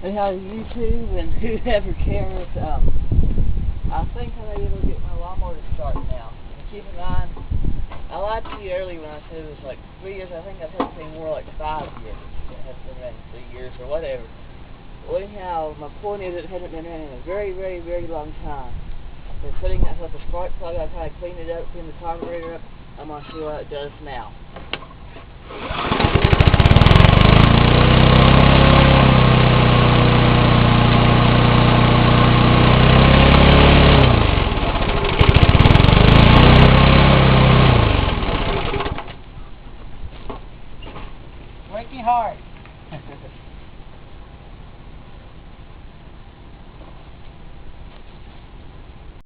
Anyhow, YouTube and whoever cares, I think I may be able to get my lawnmower to start now. And keep in mind, I lied to you earlier when I said it was like 3 years. I think I've had it more like 5 years. It hasn't been running 3 years or whatever. Well, anyhow, my point is it hasn't been running in a very, very, very long time. Been setting that with a spark plug. I kind of cleaned it up, cleaned the carburetor up. I'm going to see what it does now.